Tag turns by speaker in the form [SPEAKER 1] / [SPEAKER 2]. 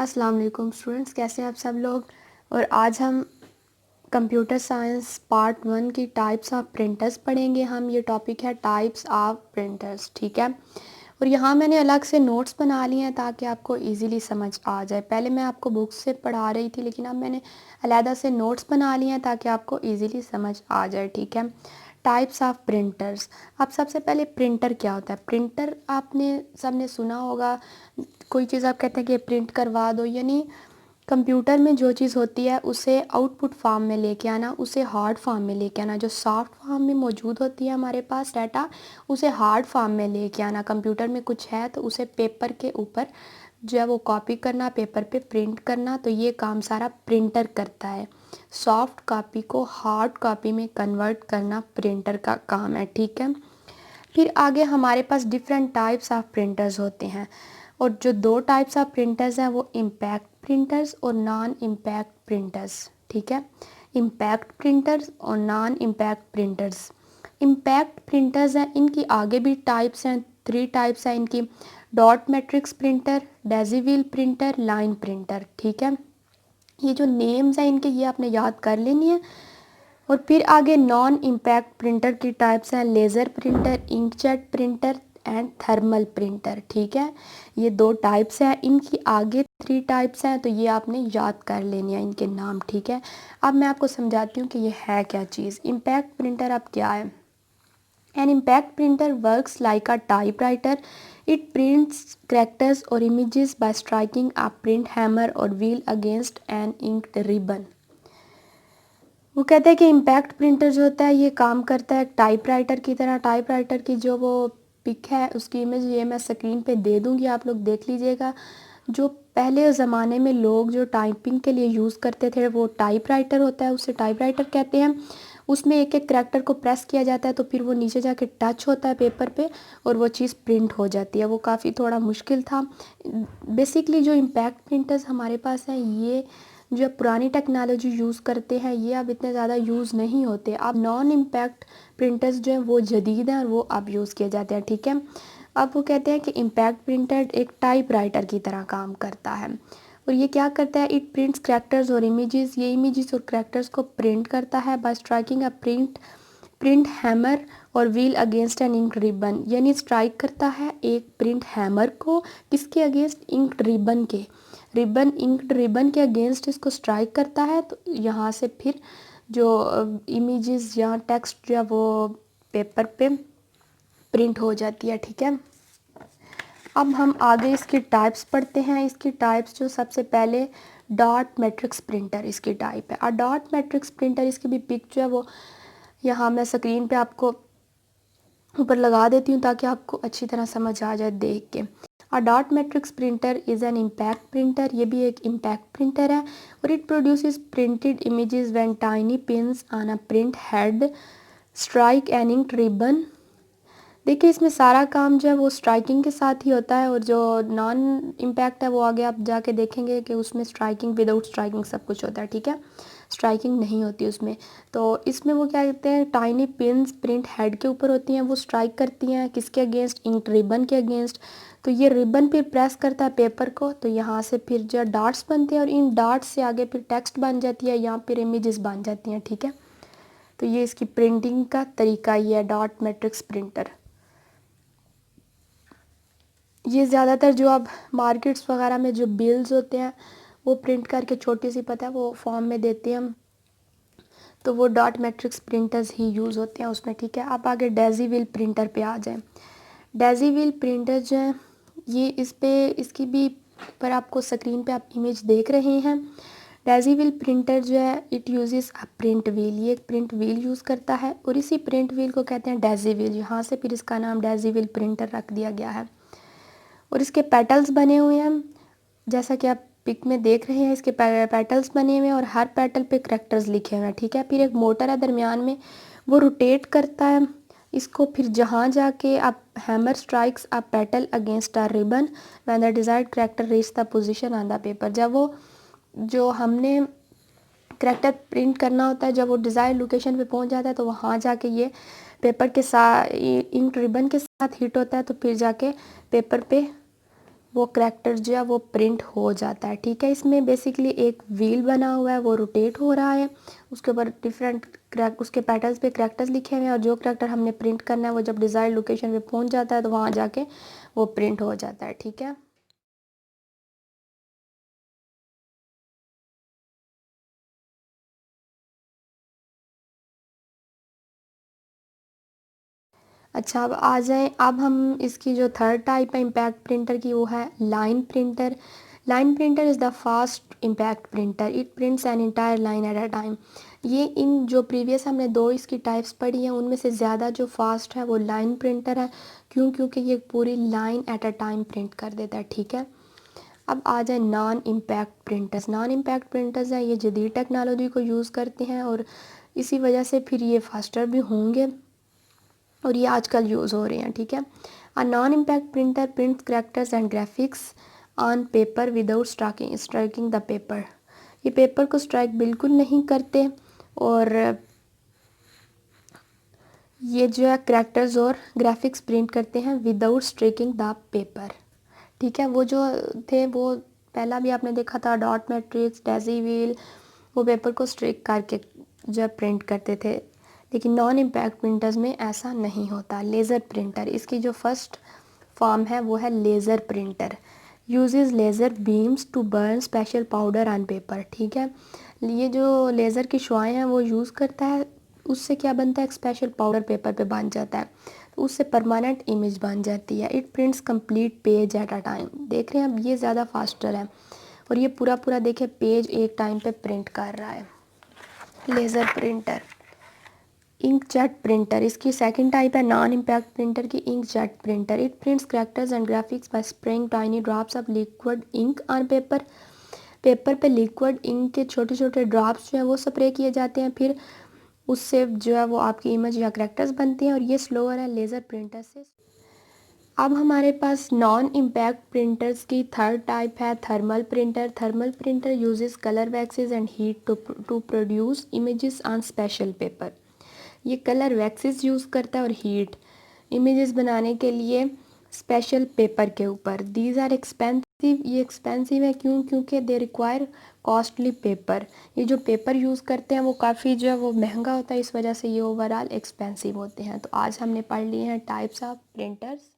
[SPEAKER 1] अस्सलाम वालेकुम स्टूडेंट्स, कैसे हैं आप सब लोग। और आज हम कंप्यूटर साइंस पार्ट 1 की टाइप्स ऑफ प्रिंटर्स पढ़ेंगे। हम ये टॉपिक है टाइप्स ऑफ प्रिंटर्स, ठीक है। और यहाँ मैंने अलग से नोट्स बना लिए हैं ताकि आपको इजीली समझ आ जाए। पहले मैं आपको बुक से पढ़ा रही थी, लेकिन अब मैंने अलहदा से नोट्स बना लिए हैं ताकि आपको इजीली समझ आ जाए, ठीक है। Types of printers. अब सबसे पहले प्रिंटर क्या होता है। प्रिंटर आपने सबने सुना होगा, कोई चीज़ आप कहते हैं कि प्रिंट करवा दो, यानी कंप्यूटर में जो चीज़ होती है उसे आउटपुट फॉर्म में लेके आना, उसे हार्ड फॉर्म में लेके आना। जो सॉफ्ट फॉर्म में मौजूद होती है हमारे पास डाटा, उसे हार्ड फॉर्म में लेके आना। कंप्यूटर में कुछ है तो उसे पेपर के ऊपर जो है वो कॉपी करना, पेपर पे प्रिंट करना, तो ये काम सारा प्रिंटर करता है। सॉफ्ट कॉपी को हार्ड कॉपी में कन्वर्ट करना प्रिंटर का काम है, ठीक है। फिर आगे हमारे पास डिफरेंट टाइप्स ऑफ प्रिंटर्स होते हैं, और जो दो टाइप्स ऑफ प्रिंटर्स हैं वो इम्पैक्ट प्रिंटर्स और नॉन इम्पैक्ट प्रिंटर्स, ठीक है। इम्पैक्ट प्रिंटर्स और non impact printers. Impact printers हैं, इनकी आगे भी टाइप्स हैं, 3 टाइप्स हैं इनकी। Dot matrix printer, daisywheel printer, line printer, ठीक है। ये जो नेम्स हैं इनके, ये आपने याद कर लेनी है। और फिर आगे नॉन इम्पैक्ट प्रिंटर की टाइप्स हैं laser printer, inkjet printer and thermal printer, ठीक है। ये 2 टाइप्स हैं, इनकी आगे 3 टाइप्स हैं, तो ये आपने याद कर लेनी है इनके नाम, ठीक है। अब मैं आपको समझाती हूँ कि ये है क्या चीज़। इम्पैक्ट प्रिंटर अब क्या है। An impact printer works like a typewriter. It prints characters और images by striking a print hammer और wheel against an inked ribbon. वो कहते हैं कि इम्पैक्ट प्रिंटर जो होता है ये काम करता है टाइपराइटर की तरह। टाइपराइटर की जो वो पिक है उसकी इमेज ये मैं स्क्रीन पे दे दूँगी, आप लोग देख लीजिएगा। जो पहले ज़माने में लोग जो टाइपिंग के लिए यूज़ करते थे वो टाइपराइटर होता है, उसे टाइपराइटर कहते हैं। उसमें एक एक करैक्टर को प्रेस किया जाता है तो फिर वो नीचे जाके टच होता है पेपर पे और वो चीज़ प्रिंट हो जाती है। वो काफ़ी थोड़ा मुश्किल था। बेसिकली जो इम्पैक्ट प्रिंटर्स हमारे पास हैं ये जो पुरानी टेक्नोलॉजी यूज़ करते हैं ये अब इतने ज़्यादा यूज़ नहीं होते। अब नॉन इम्पैक्ट प्रिंटर्स जो हैं वो जदीद हैं और वो अब यूज़ किए जाते हैं, ठीक है। अब वो कहते हैं कि इम्पैक्ट प्रिंटर एक टाइपराइटर की तरह काम करता है। और ये क्या करता है, इट प्रिंट्स करैक्टर्स और इमेजेस। ये इमेजेस और करैक्टर्स को प्रिंट करता है by striking a print hammer और wheel against an ink ribbon. यानी स्ट्राइक करता है एक प्रिंट हैमर को, किसके अगेंस्ट, इंक रिबन के। इंक्ड रिबन के अगेंस्ट इसको स्ट्राइक करता है तो यहाँ से फिर जो इमेजेस या टेक्स्ट जो है वो पेपर पे प्रिंट हो जाती है, ठीक है। अब हम आगे इसकी टाइप्स पढ़ते हैं। इसकी टाइप्स जो सबसे पहले डॉट मैट्रिक्स प्रिंटर इसकी टाइप है। और डॉट मैट्रिक्स प्रिंटर, इसकी भी पिक जो है वो यहाँ मैं स्क्रीन पे आपको ऊपर लगा देती हूँ ताकि आपको अच्छी तरह समझ आ जाए देख के। A dot matrix printer is an impact printer. ये भी एक इम्पैक्ट प्रिंटर है और it produces printed images when tiny pins on a print head strike an ink ribbon. देखिए इसमें सारा काम जो है वो स्ट्राइकिंग के साथ ही होता है, और जो नॉन इम्पैक्ट है वो आगे आप जाके देखेंगे कि उसमें स्ट्राइकिंग विदाउट स्ट्राइकिंग सब कुछ होता है, ठीक है। स्ट्राइकिंग नहीं होती उसमें। तो इसमें वो क्या कहते हैं, टाइनी पिन्स प्रिंट हेड के ऊपर होती हैं, वो स्ट्राइक करती हैं किसके अगेंस्ट, इंक रिबन के अगेंस्ट। तो ये रिबन फिर प्रेस करता है पेपर को, तो यहाँ से फिर जो डॉट्स बनते हैं और इन डॉट्स से आगे फिर टेक्स्ट बन जाती है या फिर इमेजेस बन जाती हैं, ठीक है। तो ये इसकी प्रिंटिंग का तरीका ये है डॉट मैट्रिक्स प्रिंटर। ये ज़्यादातर जो अब मार्केट्स वगैरह में जो बिल्स होते हैं वो प्रिंट करके छोटी सी पता है वो फॉर्म में देते हैं हम, तो वो डॉट मैट्रिक्स प्रिंटर्स ही यूज़ होते हैं उसमें, ठीक है। अब आगे डेजीव्हील प्रिंटर पे आ जाए। डेजीव्हील प्रिंटर जो है ये इस पे इसकी भी पर आपको स्क्रीन पे आप इमेज देख रहे हैं। डेजीव्हील प्रिंटर जो है it uses a print wheel. ये एक प्रिंट व्हील यूज़ करता है और इसी प्रिंट व्हील को कहते हैं डेजीव्हील। यहाँ से फिर इसका नाम डेजीव्हील प्रिंटर रख दिया गया है। और इसके पेटल्स बने हुए हैं जैसा कि आप पिक में देख रहे हैं। इसके पेटल्स बने हुए हैं और हर पेटल पे करैक्टर्स लिखे हुए हैं, ठीक है। फिर एक मोटर है दरमियान में, वो रोटेट करता है इसको। फिर जहाँ जाके आप hammer strikes a petal against a ribbon when the desired character reach the position on the paper. जब वो जो हमने करैक्टर प्रिंट करना होता है, जब वो डिज़ायर लोकेशन पे पहुंच जाता है तो वहाँ जाके ये पेपर के साथ इंक रिबन के साथ हिट होता है, तो फिर जाके पेपर पे वो करैक्टर जो है वो प्रिंट हो जाता है। ठीक है, इसमें बेसिकली एक व्हील बना हुआ है, वो रोटेट हो रहा है, उसके ऊपर डिफरेंट उसके पैटर्न्स पे करैक्टर्स लिखे हुए हैं, और जो करैक्टर हमने प्रिंट करना है वो जब डिज़ायर्ड लोकेशन पे पहुंच जाता है तो वहाँ जाके वो प्रिंट हो जाता है। ठीक है, अच्छा अब आ जाए, अब हम इसकी जो थर्ड टाइप है इम्पैक्ट प्रिंटर की, वो है line printer. Line printer is the fast impact printer, it prints an entire line at a time. ये इन जो प्रीवियस हमने दो इसकी टाइप्स पढ़ी हैं उनमें से ज़्यादा जो फास्ट है वो लाइन प्रिंटर है। क्यों? क्योंकि ये पूरी line at a time print कर देता है। ठीक है, अब आ जाए non impact printers. Non impact printers हैं, ये जदीद टेक्नोलॉजी को यूज़ करते हैं और इसी वजह से फिर ये फास्टर भी होंगे और ये आजकल यूज़ हो रहे हैं। ठीक है, a non impact printer print characters and graphics on paper without striking the paper. ये पेपर को स्ट्राइक बिल्कुल नहीं करते और ये जो है करेक्टर्स और ग्राफिक्स प्रिंट करते हैं विदाउट स्ट्राइकिंग द पेपर। ठीक है, वो जो थे वो पहला भी आपने देखा था, डॉट मैट्रिक्स, डेजी व्हील, वो पेपर को स्ट्रिक करके जो प्रिंट करते थे। लेकिन नॉन इम्पैक्ट प्रिंटर्स में ऐसा नहीं होता। लेज़र प्रिंटर, इसकी जो फर्स्ट फॉर्म है वो है laser printer, uses laser beams to burn special powder on paper. ठीक है, ये जो लेज़र की शुआएँ हैं वो यूज़ करता है, उससे क्या बनता है, एक स्पेशल पाउडर पेपर पे बन जाता है, तो उससे परमानेंट इमेज बन जाती है। It prints complete page at a time. देख रहे हैं, अब ये ज़्यादा फास्टर है और ये पूरा पूरा देखे पेज एक टाइम पे प्रिंट कर रहा है। Laser printer. इंकजेट प्रिंटर, इसकी सेकंड टाइप है नॉन इम्पैक्ट प्रिंटर की, inkjet printer. It prints characters and graphics by spraying tiny drops of liquid ink on paper. Paper पे लिक्विड इंक के छोटे छोटे ड्रॉप्स जो है वो स्प्रे किए जाते हैं, फिर उससे जो है वो आपकी इमेज या कैरेक्टर्स बनती हैं और ये स्लोअर है लेज़र प्रिंटर से। अब हमारे पास नॉन इम्पैक्ट प्रिंटर्स की थर्ड टाइप है thermal printer. Thermal printer uses colour waxes and heat to produce images on special paper. ये कलर वैक्सेस यूज़ करता है और हीट इमेजेस बनाने के लिए स्पेशल पेपर के ऊपर। दीज आर एक्सपेंसिव, ये एक्सपेंसिव है क्यों? क्योंकि दे रिक्वायर कॉस्टली पेपर। ये जो पेपर यूज़ करते हैं वो काफ़ी जो है वो महंगा होता है, इस वजह से ये ओवरऑल एक्सपेंसिव होते हैं। तो आज हमने पढ़ लिए हैं टाइप्स ऑफ प्रिंटर्स।